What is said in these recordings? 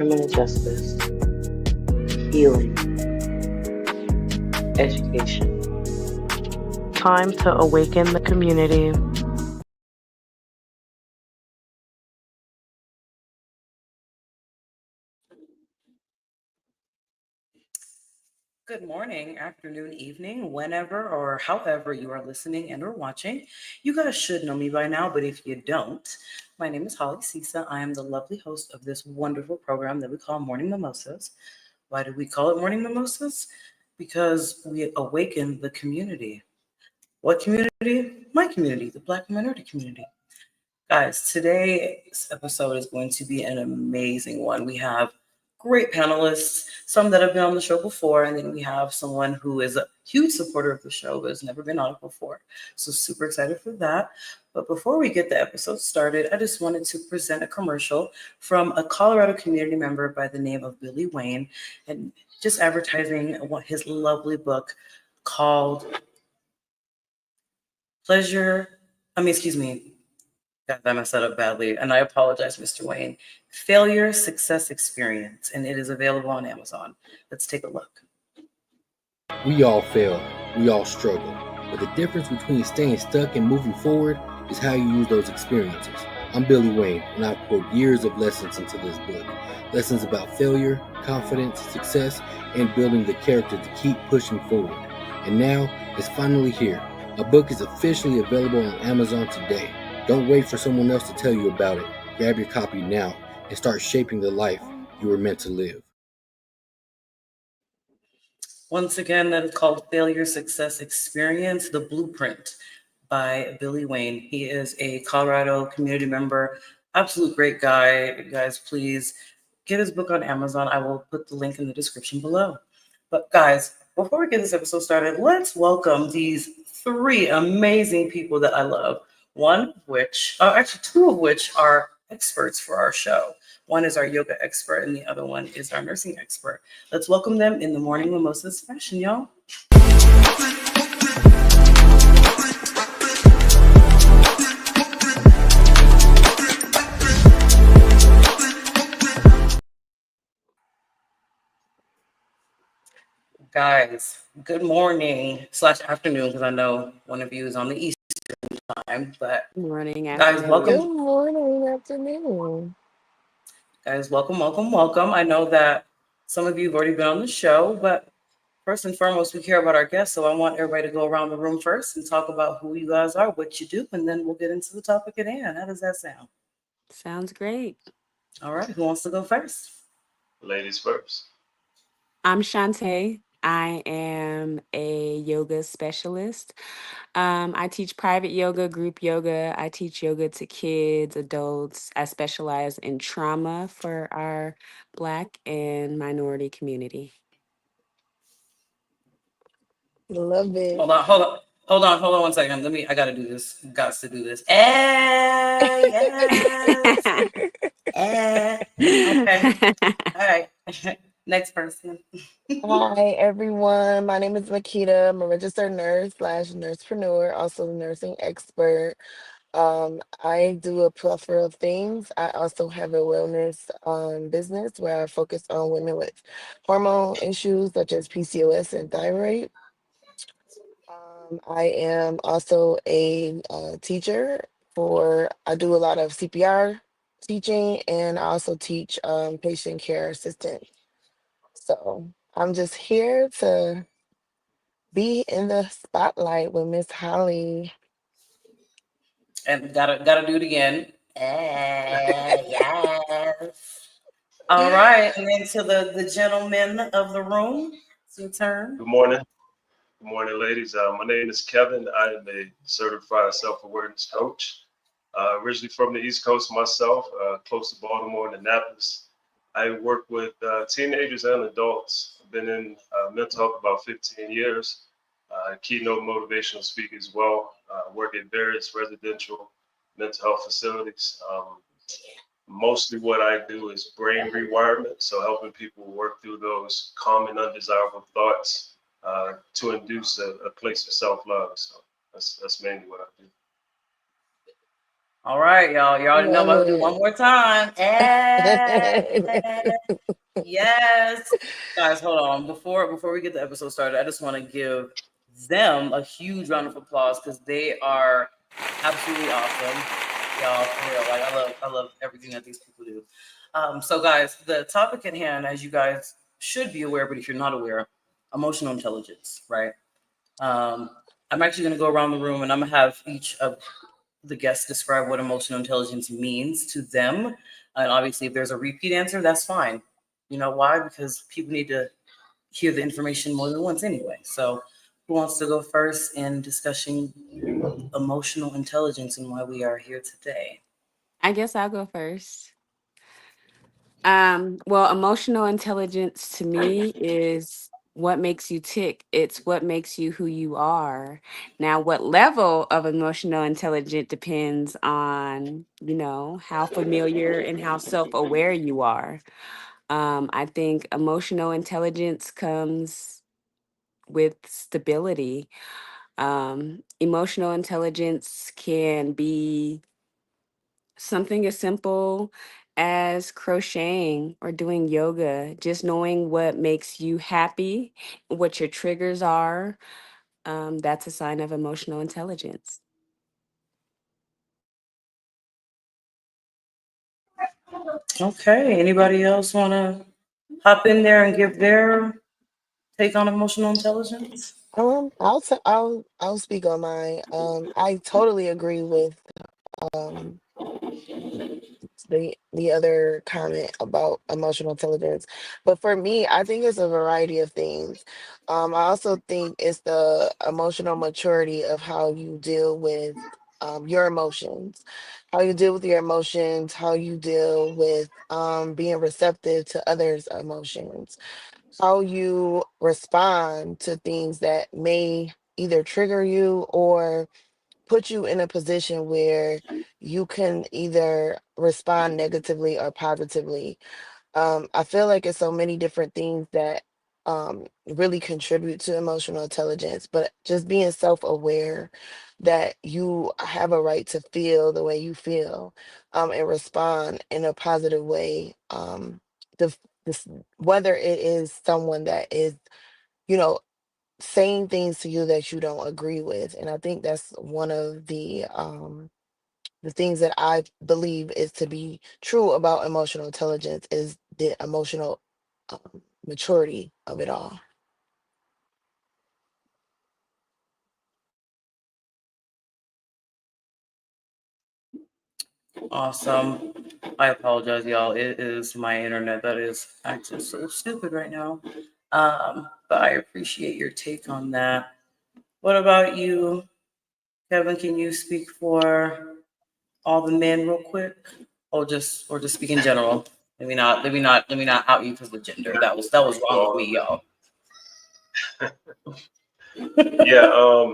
criminal justice, healing, education. Time to awaken the community. Good morning, afternoon, evening, whenever or however you are listening and or watching. You guys should know me by now, but if you don't, my name is Holly Sisa. I am the lovely host of this wonderful program that we call Morning Mimosas. Why do we call it Morning Mimosas? Because we awaken the community. What community? My community, the Black minority community. Guys, today's episode is going to be an amazing one. We have great panelists, some that have been on the show before, and then we have someone who is a huge supporter of the show but has never been on it before. So, super excited for that. But before we get the episode started, I just wanted to present a commercial from a Colorado community member by the name of Billy Wayne, and just advertising his lovely book called Pleasure. Excuse me. God, I messed that up badly, and I apologize, Mr. Wayne. Failure Success Experience, and it is available on Amazon. Let's take a look. We all fail, we all struggle, but the difference between staying stuck and moving forward is how you use those experiences. I'm Billy Wayne, and I've poured years of lessons into this book. Lessons about failure, confidence, success, and building the character to keep pushing forward. And now, it's finally here. A book is officially available on Amazon today. Don't wait for someone else to tell you about it. Grab your copy now and start shaping the life you were meant to live. Once again, that is called Failure Success Experience, The Blueprint by Billy Wayne. He is a Colorado community member, absolute great guy. Guys, please get his book on Amazon. I will put the link in the description below. But guys, before we get this episode started, let's welcome these three amazing people that I love. Two of which are experts for our show. One is our yoga expert, and the other one is our nursing expert. Let's welcome them in the Morning Mimosas fashion, y'all. Guys, good morning / afternoon, because I know one of you is on the Eastern time. But morning, guys, afternoon. welcome. Good morning, afternoon. Guys, welcome. I know that some of you have already been on the show, but first and foremost, we care about our guests. So I want everybody to go around the room first and talk about who you guys are, what you do, and then we'll get into the topic at hand. How does that sound? Sounds great. All right, who wants to go first? Ladies first. I'm Shantae. I am a yoga specialist. I teach private yoga, group yoga. I teach yoga to kids, adults. I specialize in trauma for our Black and minority community. Love it. Hold on 1 second. I gotta do this. Got to do this. Yes. Okay. All right. Next person. Hi, everyone. My name is Makita. I'm a registered nurse / nursepreneur, also a nursing expert. I do a plethora of things. I also have a wellness business where I focus on women with hormone issues such as PCOS and thyroid. I am also a teacher I do a lot of CPR teaching, and I also teach patient care assistant. So I'm just here to be in the spotlight with Miss Holly. And gotta do it again. Yes. All right. And then to the gentlemen of the room, it's your turn. Good morning. Good morning, ladies. My name is Kevin. I am a certified self-awareness coach. Originally from the East Coast myself, close to Baltimore and Annapolis. I work with teenagers and adults. I've been in mental health about 15 years. Keynote motivational speaker as well. Work at various residential mental health facilities. Mostly what I do is brain rewirement, so helping people work through those common undesirable thoughts to induce a place of self-love. So that's mainly what I do. All right, y'all. You already know about to do one more time. Yes. Guys, hold on. Before we get the episode started, I just want to give them a huge round of applause because they are absolutely awesome. Y'all, for real. Like I love everything that these people do. So guys, the topic at hand, as you guys should be aware, but if you're not aware, emotional intelligence, right? I'm actually gonna go around the room and I'm gonna have each of the guests describe what emotional intelligence means to them. And obviously, if there's a repeat answer, that's fine. You know why? Because people need to hear the information more than once anyway. So, who wants to go first in discussing emotional intelligence and why we are here today? I guess I'll go first. Well, emotional intelligence to me is what makes you tick. It's what makes you who you are. Now, what level of emotional intelligence depends on, how familiar and how self-aware you are. I think emotional intelligence comes with stability. Emotional intelligence can be something as simple as crocheting or doing yoga, just knowing what makes you happy, what your triggers are. That's a sign of emotional intelligence. Okay. Anybody else want to hop in there and give their take on emotional intelligence? I'll speak on mine. I totally agree with um the other comment about emotional intelligence, but for me, I think it's a variety of things. I also think it's the emotional maturity of how you deal with your emotions, how you deal with your emotions, how you deal with being receptive to others' emotions, how you respond to things that may either trigger you or put you in a position where you can either respond negatively or positively. I feel like it's so many different things that really contribute to emotional intelligence, but just being self aware that you have a right to feel the way you feel and respond in a positive way. The, this, whether it is someone that is, you know, saying things to you that you don't agree with. And I think that's one of the things that I believe is to be true about emotional intelligence is the emotional maturity of it all. Awesome. I apologize, y'all. It is my internet that is acting so stupid right now. But I appreciate your take on that. What about you, Kevin? Can you speak for all the men real quick, or just speak in general? Let me not out you because of gender. That was wrong with me, y'all. Yeah,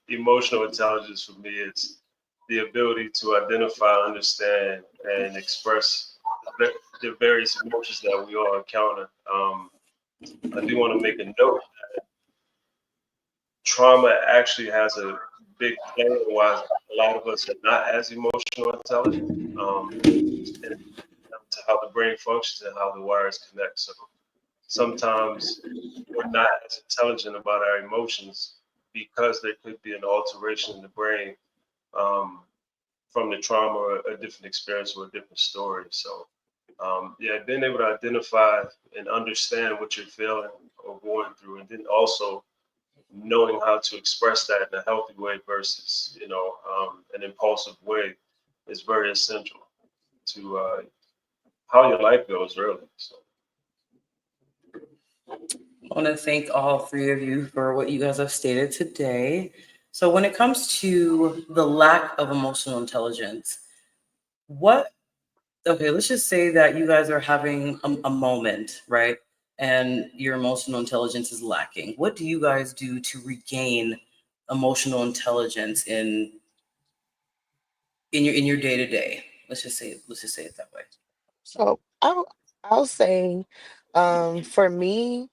emotional intelligence for me is the ability to identify, understand, and express the various emotions that we all encounter. I do want to make a note. Trauma actually has a big play in why a lot of us are not as emotional intelligent, and to how the brain functions and how the wires connect. So sometimes we're not as intelligent about our emotions because there could be an alteration in the brain um, from the trauma or a different experience or a different story. So, yeah, being able to identify and understand what you're feeling or going through, and then also knowing how to express that in a healthy way versus, an impulsive way is very essential to how your life goes, really. So, I want to thank all three of you for what you guys have stated today. So, when it comes to the lack of emotional intelligence, what, okay, let's just say that you guys are having a moment, right? And your emotional intelligence is lacking. What do you guys do to regain emotional intelligence in your day to day? Let's just say it that way. So I'll say for me.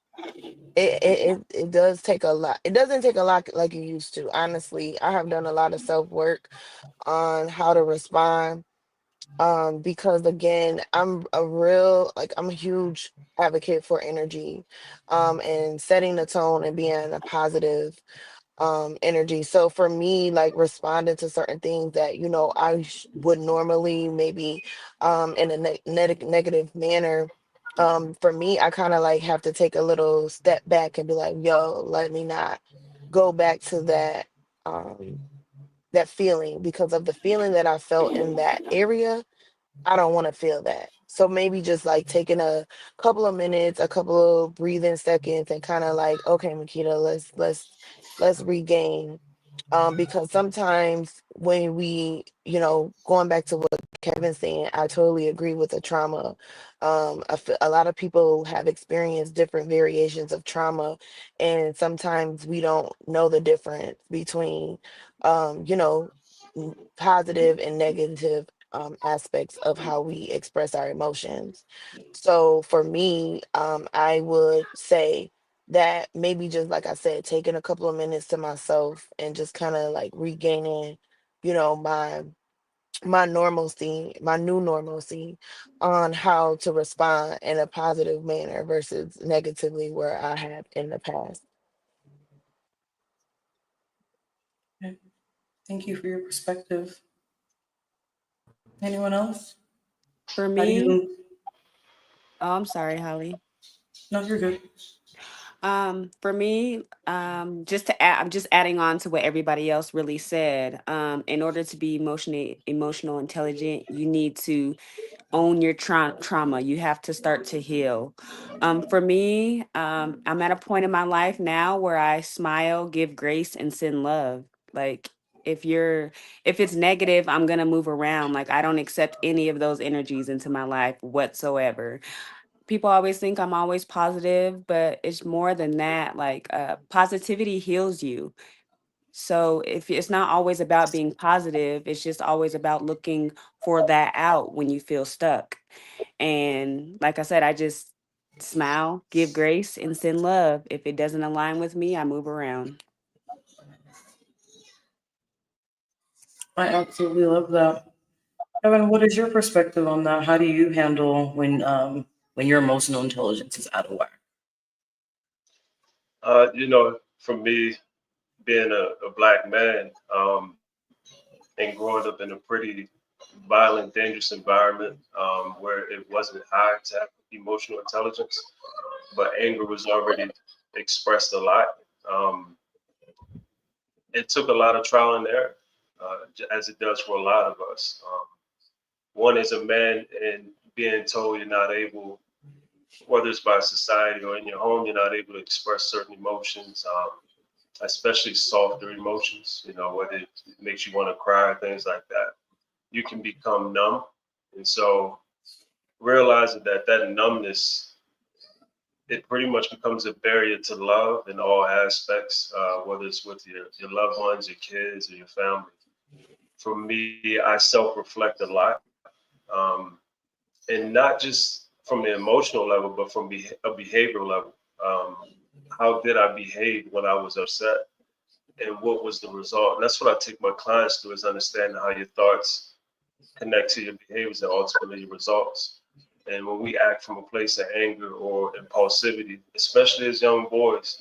it does take a lot. It doesn't take a lot like it used to. Honestly, I have done a lot of self work on how to respond. Because again, I'm a huge advocate for energy, and setting the tone and being a positive energy. So for me, like responding to certain things that would normally maybe in a negative manner, for me, I kind of like have to take a little step back and be like, yo, let me not go back to um that feeling, because of the feeling that I felt in that area. I don't want to feel that. So maybe just like taking a couple of minutes, a couple of breathing seconds, and kind of like, okay, Makita, let's regain. Because sometimes when going back to what Kevin's saying, I totally agree with the trauma. A lot of people have experienced different variations of trauma, and sometimes we don't know the difference between, um, you know, positive and negative aspects of how we express our emotions. So for me, I would say that maybe just like I said, taking a couple of minutes to myself and just kind of like regaining, my normalcy, my new normalcy on how to respond in a positive manner versus negatively where I have in the past. Okay. Thank you for your perspective. Anyone else? For How do me, you? oh, I'm sorry, Holly. No, you're good. For me, just to add, I'm just adding on to what everybody else really said. In order to be emotional intelligent, you need to own your trauma. You have to start to heal. For me, I'm at a point in my life now where I smile, give grace, and send love. Like if it's negative, I'm gonna move around. Like I don't accept any of those energies into my life whatsoever. People always think I'm always positive, but it's more than that. Like positivity heals you. So if it's not always about being positive, it's just always about looking for that out when you feel stuck. And like I said, I just smile, give grace, and send love. If it doesn't align with me, I move around. I absolutely love that. Evan, what is your perspective on that? How do you handle when your emotional intelligence is out of whack? For me, being a black man, and growing up in a pretty violent, dangerous environment, where it wasn't high to have emotional intelligence, but anger was already expressed a lot. Um, it took a lot of trial and error, as it does for a lot of us. One is a man and being told you're not able, whether it's by society or in your home, you're not able to express certain emotions, especially softer emotions, whether it makes you want to cry, things like that. You can become numb. And so realizing that numbness, it pretty much becomes a barrier to love in all aspects, whether it's with your loved ones, your kids, or your family. For me, I self-reflect a lot, um, and not just from the emotional level, but from a behavioral level. Um, how did I behave when I was upset, and what was the result? And that's what I take my clients through, is understanding how your thoughts connect to your behaviors and ultimately your results. And when we act from a place of anger or impulsivity, especially as young boys,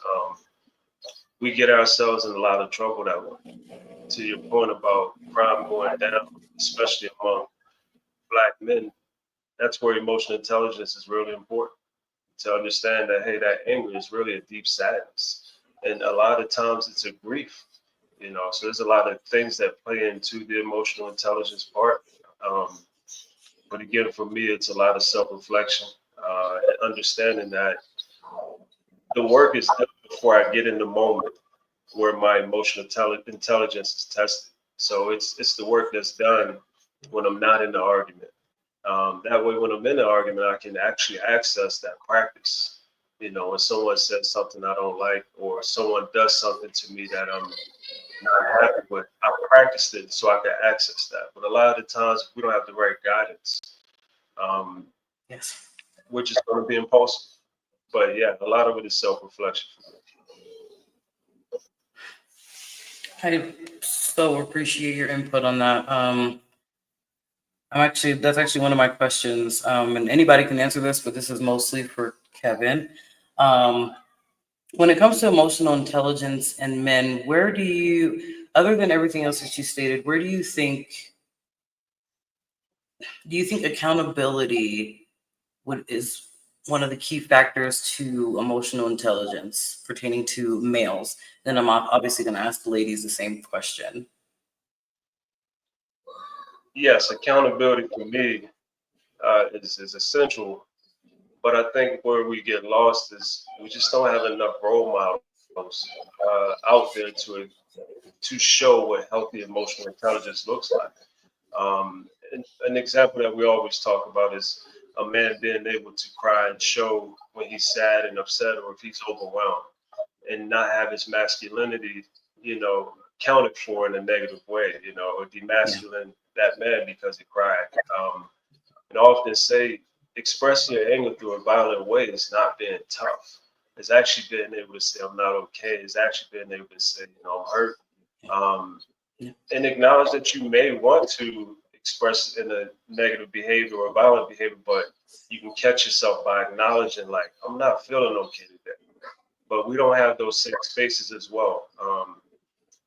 we get ourselves in a lot of trouble that way. To your point about crime going down, especially among black men, that's where emotional intelligence is really important, to understand that, hey, that anger is really a deep sadness. And a lot of times it's a grief, so there's a lot of things that play into the emotional intelligence part. Um, but again, for me, it's a lot of self reflection, and understanding that the work is done before I get in the moment where my emotional intelligence is tested. So it's the work that's done when I'm not in the argument. That way, when I'm in the argument, I can actually access that practice. When someone says something I don't like, or someone does something to me that I'm not happy with, I practiced it so I can access that. But a lot of the times, if we don't have the right guidance, um, Yes. we're just going to be impulsive. But yeah, a lot of it is self-reflection for me. I so appreciate your input on that. That's actually one of my questions, and anybody can answer this, but this is mostly for Kevin. Um, when it comes to emotional intelligence and men, where do you, other than everything else that you stated, where do you think accountability is one of the key factors to emotional intelligence pertaining to males? Then I'm obviously going to ask the ladies the same question. Yes, accountability for me is essential, but I think where we get lost is we just don't have enough role models out there to show what healthy emotional intelligence looks like. An example that we always talk about is a man being able to cry and show when he's sad and upset or if he's overwhelmed and not have his masculinity, counted for in a negative way, or Yeah. demasculine that man because he cried. And I often say expressing your anger through a violent way is not being tough. It's actually being able to say, I'm not okay. It's actually being able to say, I'm hurt. Um, Yeah. and acknowledge that you may want to express in a negative behavior or violent behavior, but you can catch yourself by acknowledging, like, I'm not feeling okay today. But we don't have those safe spaces as well.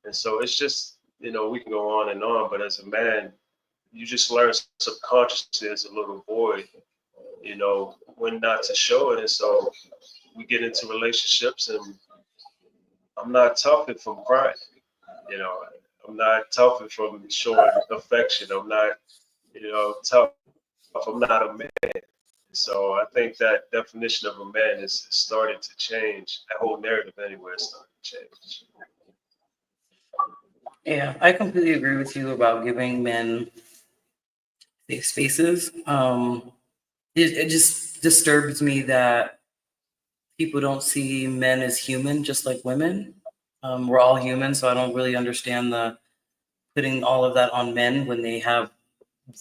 And so it's just, we can go on and on, but as a man, you just learn subconsciously as a little boy, when not to show it. And so we get into relationships and I'm not tough if I'm crying, you know, I'm not tough if I'm showing affection. I'm not, tough if I'm not a man. So I think that definition of a man is starting to change. That whole narrative anyway is starting to change. Yeah, I completely agree with you about giving men safe spaces. It just disturbs me that people don't see men as human, just like women. We're all human, so I don't really understand the putting all of that on men when they have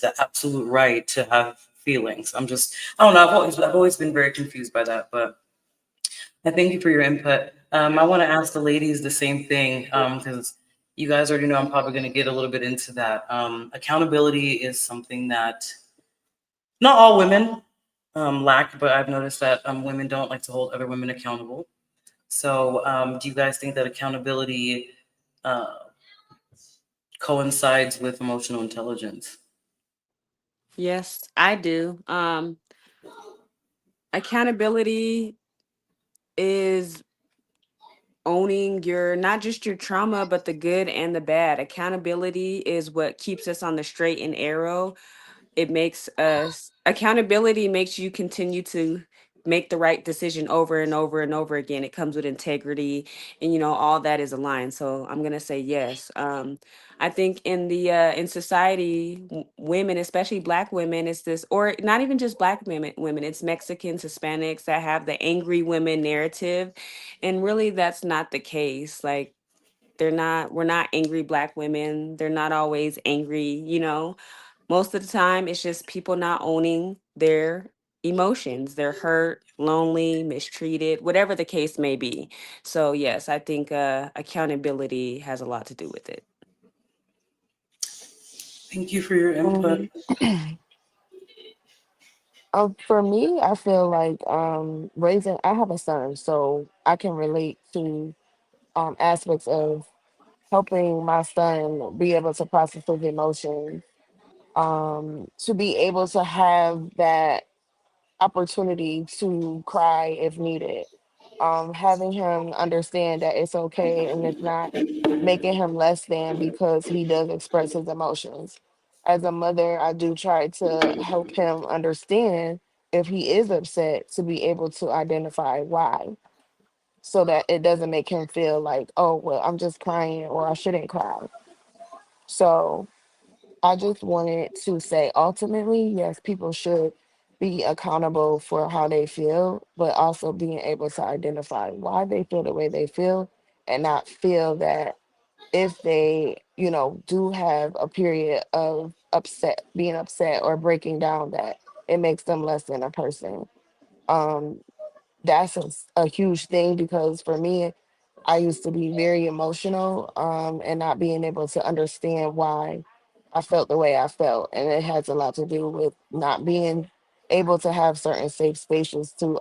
the absolute right to have feelings. I don't know. I've always been very confused by that, but I thank you for your input. I want to ask the ladies the same thing because you guys already know I'm probably going to get a little bit into that. Accountability is something that not all women lack, but I've noticed that women don't like to hold other women accountable. So, do you guys think that accountability uh, coincides with emotional intelligence? Yes, I do. Accountability is owning your not just your trauma, but the good and the bad. Accountability is what keeps us on the straight and narrow. It makes us accountability makes you continue to make the right decision over and over and over again. It comes with integrity, and all that is aligned. So I'm gonna say yes. I think in society, women, especially Black women, is this, or not even just Black women, it's Mexicans, Hispanics that have the angry women narrative, and really that's not the case. Like, we're not angry Black women. They're not always angry. Most of the time, it's just people not owning their emotions. They're hurt, lonely, mistreated, whatever the case may be. So, yes, I think accountability has a lot to do with it. Thank you for your input. Um, for me, I feel like raising. I have a son, so I can relate to aspects of helping my son be able to process his emotions, to be able to have that opportunity to cry if needed. Having him understand that it's okay and it's not making him less than because he does express his emotions. As a mother, I do try to help him understand if he is upset to be able to identify why so that it doesn't make him feel like, oh, well, I'm just crying or I shouldn't cry. So I just wanted to say ultimately, yes, people should be accountable for how they feel, but also being able to identify why they feel the way they feel and not feel that if they, do have a period of being upset or breaking down, that it makes them less than a person. Um, that's a huge thing because for me, I used to be very emotional, and not being able to understand why I felt the way I felt. And it has a lot to do with not being able to have certain safe spaces to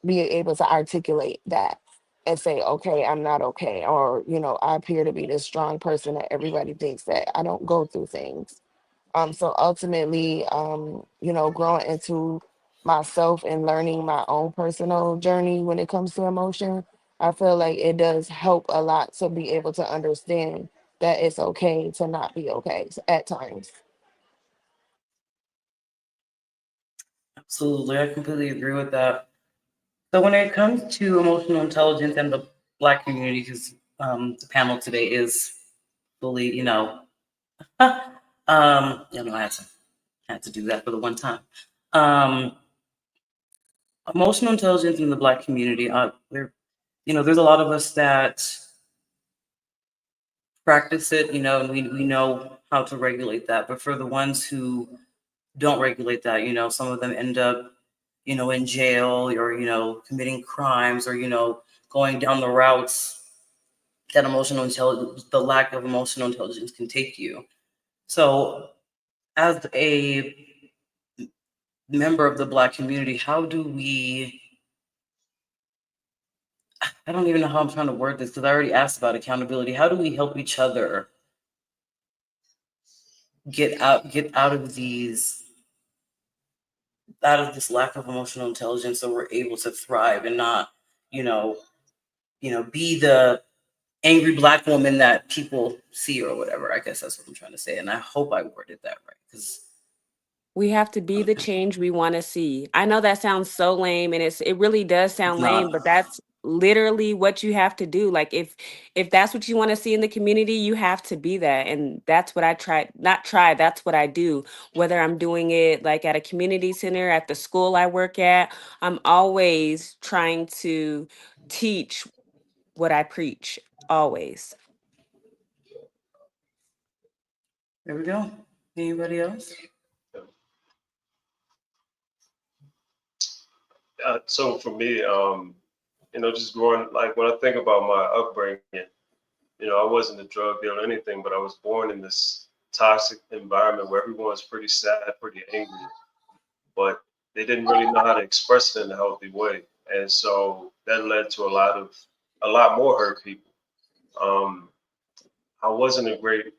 be able to articulate that and say, okay, I'm not okay. Or, I appear to be this strong person that everybody thinks that I don't go through things. So ultimately, growing into myself and learning my own personal journey when it comes to emotion, I feel like it does help a lot to be able to understand that it's okay to not be okay at times. Absolutely, I completely agree with that. So when it comes to emotional intelligence and the Black community, because the panel today is fully, I had to do that for the one time. Um, Emotional intelligence in the Black community, there's a lot of us that practice it, and we know how to regulate that. But for the ones who don't regulate that, some of them end up, in jail or, committing crimes or, going down the routes that emotional intelligence, the lack of emotional intelligence can take you. So as a member of the Black community, how do we, I don't even know how I'm trying to word this because I already asked about accountability. How do we help each other get out of this lack of emotional intelligence so we're able to thrive and not, you know, be the angry Black woman that people see or whatever. I guess that's what I'm trying to say. And I hope I worded that right. Because We have to be the change we want to see. I know that sounds so lame, and it really does it's sound lame, not. but that's literally what you have to do. Like if that's what you want to see in the community, you have to be that. And that's what I try, not try, that's what I do. Whether I'm doing it like at a community center, at the school I work at, I'm always trying to teach what I preach. Always. There we go. Anybody else? So for me, just growing, like when I think about my upbringing, I wasn't a drug dealer or anything, but I was born in this toxic environment where everyone's pretty sad, pretty angry, but they didn't really know how to express it in a healthy way. And so that led to a lot more hurt people. Um, I wasn't a great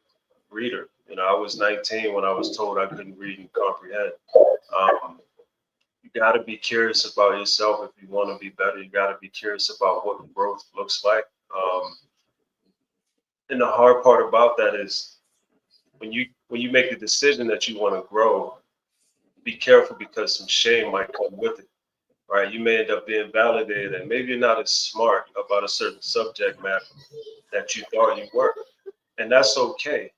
reader. I was 19 when I was told I couldn't read and comprehend. Um, you got to be curious about yourself if you want to be better. You got to be curious about what growth looks like. And the hard part about that is when you make the decision that you want to grow, be careful because some shame might come with it, right? You may end up being validated, and maybe you're not as smart about a certain subject matter that you thought you were, and that's okay.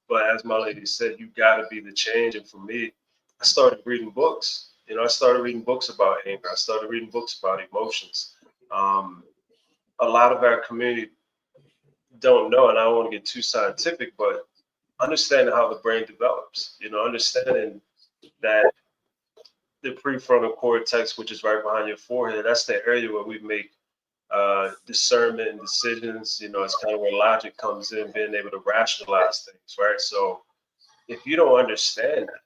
But as my lady said, you got to be the change. And for me, I started reading books. I started reading books about anger. I started reading books about emotions. Um, a lot of our community don't know, and I don't want to get too scientific, but understanding how the brain develops. Understanding that the prefrontal cortex, which is right behind your forehead, that's the area where we make discernment and decisions. It's kind of where logic comes in, being able to rationalize things, right? So if you don't understand that,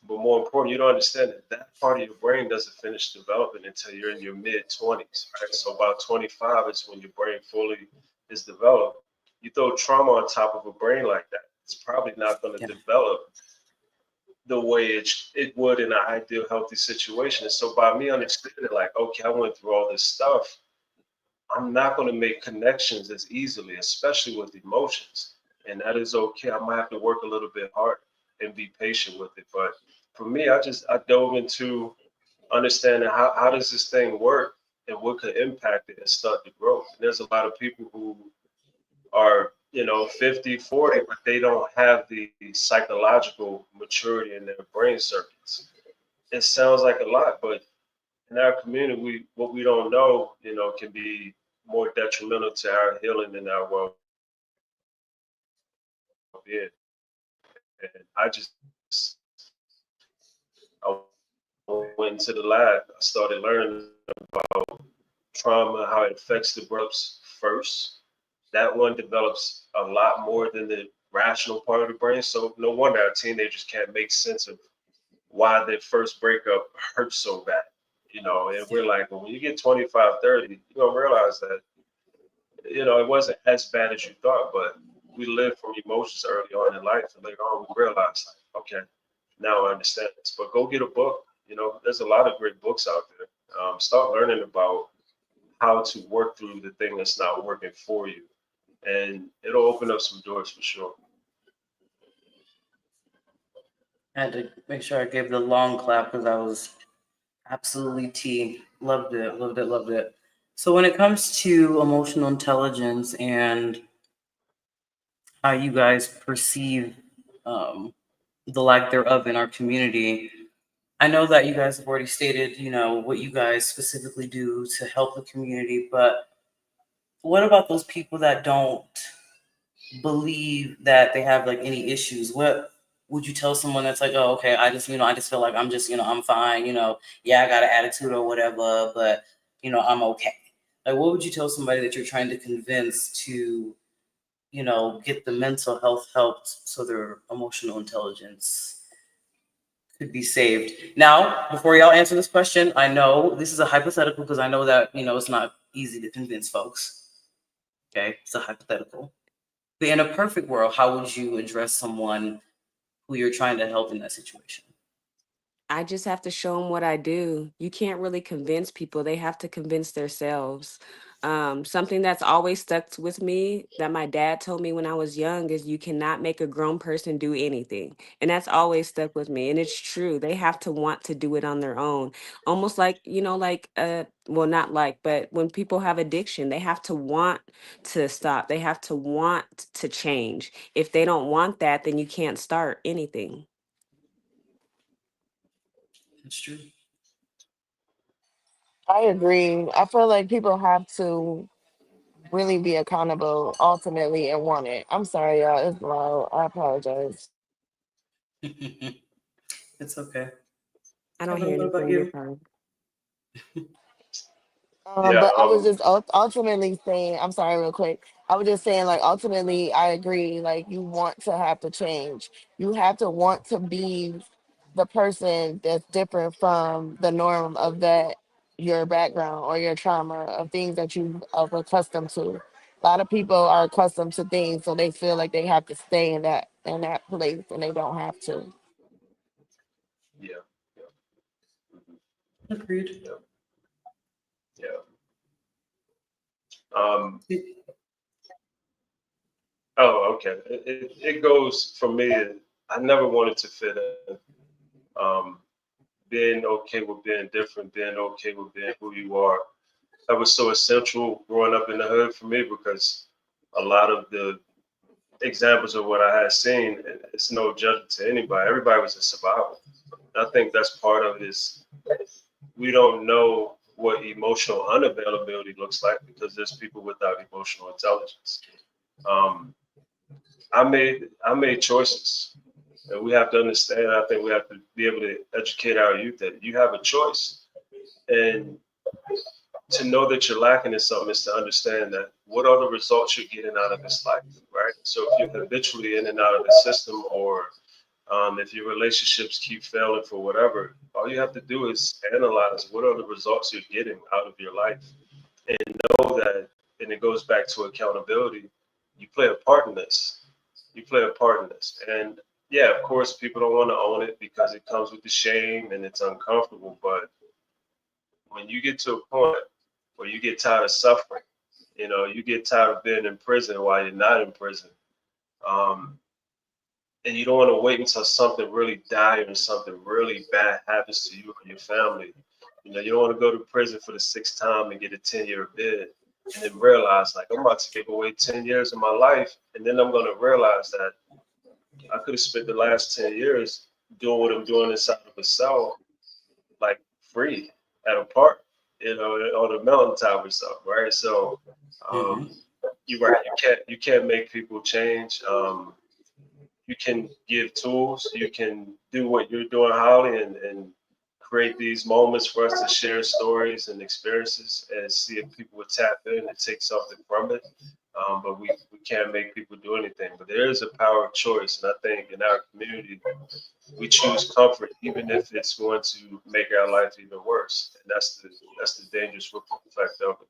but more important, you don't understand that that part of your brain doesn't finish developing until you're in your mid 20s, right? So about 25 is when your brain fully is developed. You throw trauma on top of a brain like that, it's probably not going to Yeah. develop the way it would in an ideal healthy situation. And so by me understanding like, okay, I went through all this stuff, I'm not going to make connections as easily, especially with emotions. And that is okay. I might have to work a little bit harder and be patient with it. But for me, I dove into understanding how does this thing work and what could impact it and start to grow. And there's a lot of people who are 50, 40, but they don't have the psychological maturity in their brain circuits. It sounds like a lot, but in our community, what we don't know, can be more detrimental to our healing and our well-being. And I went into the lab. I started learning about trauma, how it affects the grown-ups first. That one develops a lot more than the rational part of the brain. So no wonder our teenagers can't make sense of why their first breakup hurts so bad. And we're like, well, when you get 25, 30, you're gonna realize that, it wasn't as bad as you thought, but we live from emotions early on in life, and later on we realize, like, okay, now I understand this. But go get a book. There's a lot of great books out there. Start learning about how to work through the thing that's not working for you, and it'll open up some doors for sure. I had to make sure I gave the long clap because I was absolutely tea. Loved it, loved it, loved it. So when it comes to emotional intelligence and how you guys perceive the lack thereof in our community, I know that you guys have already stated, what you guys specifically do to help the community, but what about those people that don't believe that they have like any issues? What would you tell someone that's like, oh, okay, I just feel like I'm just, I'm fine, yeah, I got an attitude or whatever, but I'm okay. Like, what would you tell somebody that you're trying to convince to, get the mental health helped so their emotional intelligence could be saved? Now, before y'all answer this question, I know this is a hypothetical because I know that, it's not easy to convince folks. Okay, it's a hypothetical. But in a perfect world, how would you address someone who you're trying to help in that situation? I just have to show them what I do. You can't really convince people. They have to convince themselves. Something that's always stuck with me that my dad told me when I was young is you cannot make a grown person do anything. And that's always stuck with me. And it's true. They have to want to do it on their own. Almost like, well, not like, but when people have addiction, they have to want to stop. They have to want to change. If they don't want that, then you can't start anything. That's true. I agree. I feel like people have to really be accountable ultimately and want it. I'm sorry, y'all. It's loud. I apologize. It's okay. I don't Kevin, hear what about anything. You're you? fine. Yeah. But I was just ultimately saying, I'm sorry, real quick. I was just saying, like, ultimately, I agree. Like, you want to have to change. You have to want to be the person that's different from the norm of that, your background or your trauma of things that you are accustomed to. A lot of people are accustomed to things, so they feel like they have to stay in that place, and they don't have to. Yeah. Yeah. Mhm. Agreed. Yeah. Yeah. Um, oh, okay. It goes for me. I never wanted to fit in. Um, Being okay with being different, being okay with being who you are. That was so essential growing up in the hood for me because a lot of the examples of what I had seen, it's no judgment to anybody. Everybody was a survivor. I think that's part of this. We don't know what emotional unavailability looks like because there's people without emotional intelligence. Um, I made choices, and we have to understand. I think we have to be able to educate our youth that you have a choice, and to know that you're lacking in something is to understand that what are the results you're getting out of this life, right? So if you're habitually in and out of the system, or if your relationships keep failing for whatever, all you have to do is analyze what are the results you're getting out of your life, and know that. And it goes back to accountability. You play a part in this. You play a part in this, and yeah, of course, people don't want to own it because it comes with the shame and it's uncomfortable. But when you get to a point where you get tired of suffering, you get tired of being in prison while you're not in prison, um, and you don't want to wait until something really dire and something really bad happens to you or your family. You don't want to go to prison for the sixth time and get a 10-year bid and then realize, like, I'm about to give away 10 years of my life. And then I'm going to realize that I could have spent the last 10 years doing what I'm doing inside of a cell, like free at a park, on a mountaintop or something, right? So, Mm-hmm. um, you're right. You can't make people change. You can give tools. You can do what you're doing, Holly, and create these moments for us to share stories and experiences and see if people would tap in and take something from it. But we can't make people do anything. But there is a power of choice. And I think in our community, we choose comfort, even if it's going to make our life even worse. And that's the dangerous ripple effect of it.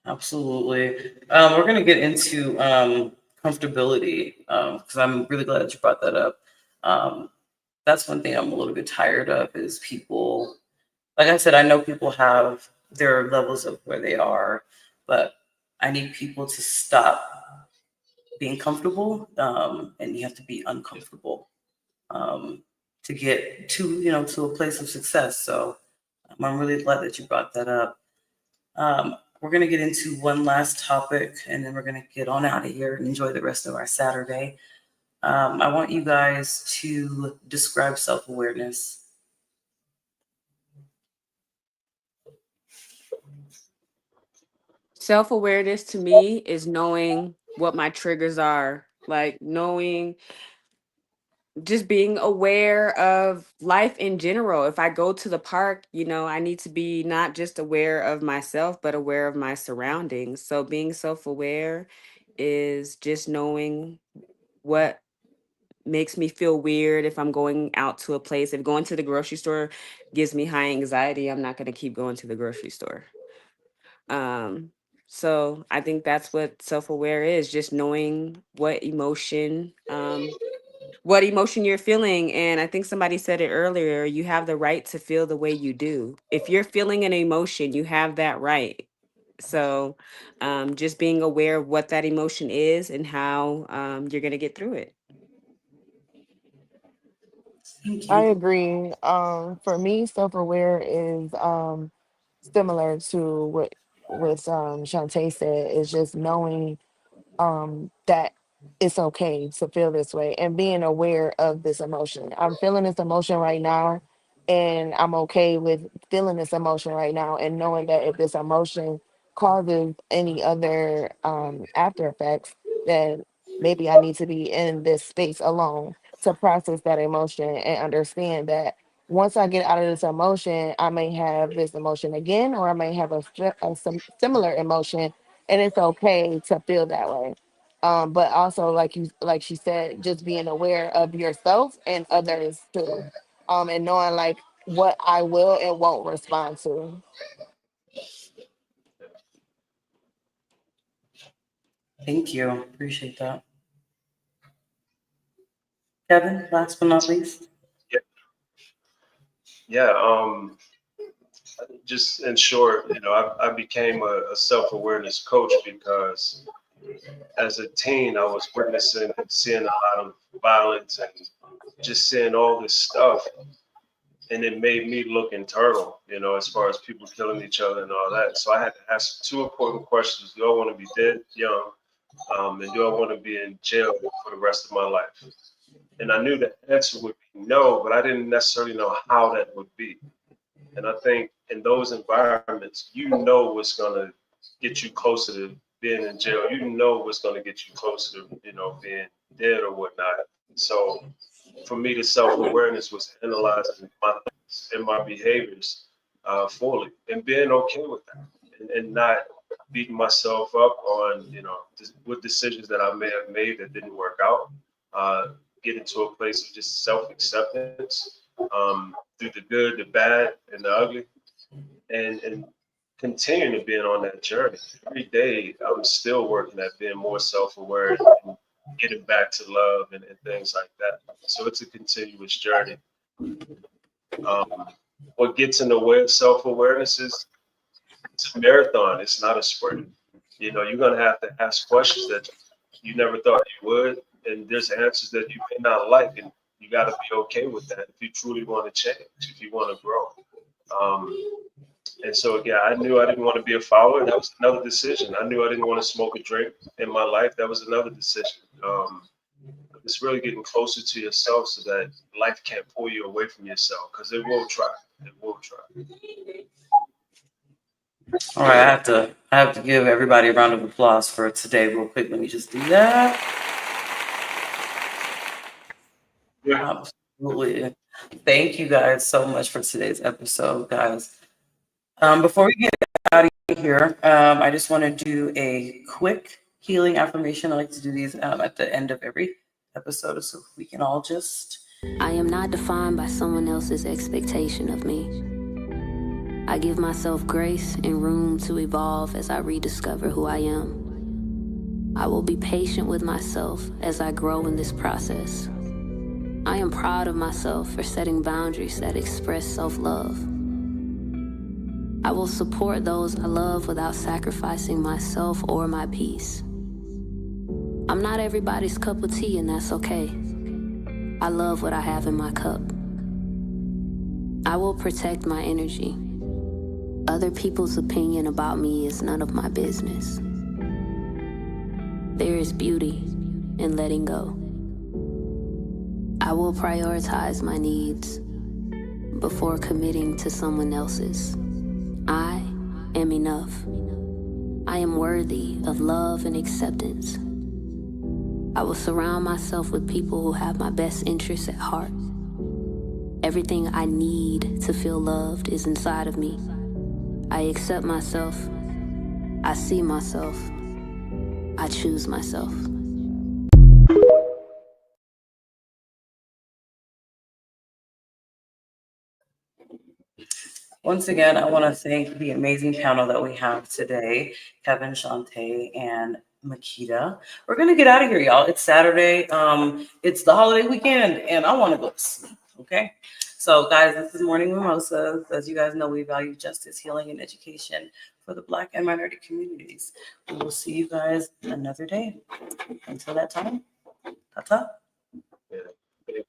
Absolutely. We're going to get into comfortability because I'm really glad that you brought that up. That's one thing I'm a little bit tired of is people, like I said, I know people have their levels of where they are, but I need people to stop being comfortable and you have to be uncomfortable to get to, to a place of success. So I'm really glad that you brought that up. We're going to get into one last topic and then we're going to get on out of here and enjoy the rest of our Saturday. I want you guys to describe self-awareness. Self-awareness to me is knowing what my triggers are, like knowing, just being aware of life in general. If I go to the park, I need to be not just aware of myself, but aware of my surroundings. So being self-aware is just knowing what makes me feel weird if I'm going out to a place. If going to the grocery store gives me high anxiety, I'm not going to keep going to the grocery store. So I think that's what self-aware is, just knowing what emotion you're feeling. And I think somebody said it earlier, you have the right to feel the way you do. If you're feeling an emotion, you have that right. So just being aware of what that emotion is and how you're going to get through it. Thank I you. agree. For me, self-aware is similar to what Shantae said. Is just knowing that it's okay to feel this way and being aware of this emotion. I'm feeling this emotion right now, and I'm okay with feeling this emotion right now, and knowing that if this emotion causes any other after effects, then maybe I need to be in this space alone to process that emotion and understand that once I get out of this emotion, I may have this emotion again, or I may have some similar emotion, and it's okay to feel that way. But also, like she said, just being aware of yourself and others too, and knowing like what I will and won't respond to. Thank you. Appreciate that. Kevin, last but not least. Yeah. Just in short, I became a self-awareness coach because as a teen, I was witnessing and seeing a lot of violence and just seeing all this stuff. And it made me look internal, as far as people killing each other and all that. So I had to ask two important questions. Do I want to be dead young? And do I want to be in jail for the rest of my life? And I knew the answer would be no, but I didn't necessarily know how that would be. And I think in those environments, what's going to get you closer to being in jail. What's going to get you closer to, being dead or whatnot. So for me, the self-awareness was analyzing my thoughts and my behaviors fully and being okay with that and not beating myself up on, what decisions that I may have made that didn't work out. Get into a place of just self-acceptance through the good, the bad, and the ugly, and continuing to being on that journey. Every day, I'm still working at being more self-aware and getting back to love and things like that. So it's a continuous journey. What gets in the way of self-awareness is it's a marathon. It's not a sprint. You're going to have to ask questions that you never thought you would. And there's answers that you may not like. And you got to be okay with that if you truly want to change, if you want to grow. And so, again, I knew I didn't want to be a follower. That was another decision. I knew I didn't want to smoke a drink in my life. That was another decision. It's really getting closer to yourself so that life can't pull you away from yourself, because it will try. It will try. All right, I have to give everybody a round of applause for today real quick. Let me just do that. Absolutely. Thank you guys so much for today's episode, guys. Before we get out of here, I just want to do a quick healing affirmation. I like to do these at the end of every episode so we can all just. I am not defined by someone else's expectation of me. I give myself grace and room to evolve as I rediscover who I am. I will be patient with myself as I grow in this process. I am proud of myself for setting boundaries that express self-love. I will support those I love without sacrificing myself or my peace. I'm not everybody's cup of tea, and that's okay. I love what I have in my cup. I will protect my energy. Other people's opinion about me is none of my business. There is beauty in letting go. I will prioritize my needs before committing to someone else's. I am enough. I am worthy of love and acceptance. I will surround myself with people who have my best interests at heart. Everything I need to feel loved is inside of me. I accept myself. I see myself. I choose myself. Once again, I want to thank the amazing panel that we have today, Kevin, Shantae, and Makita. We're going to get out of here, y'all. It's Saturday. It's the holiday weekend, and I want to go to sleep, okay? So, guys, this is Morning Mimosas. As you guys know, we value justice, healing, and education for the Black and minority communities. We will see you guys another day. Until that time, ta-ta. Yeah.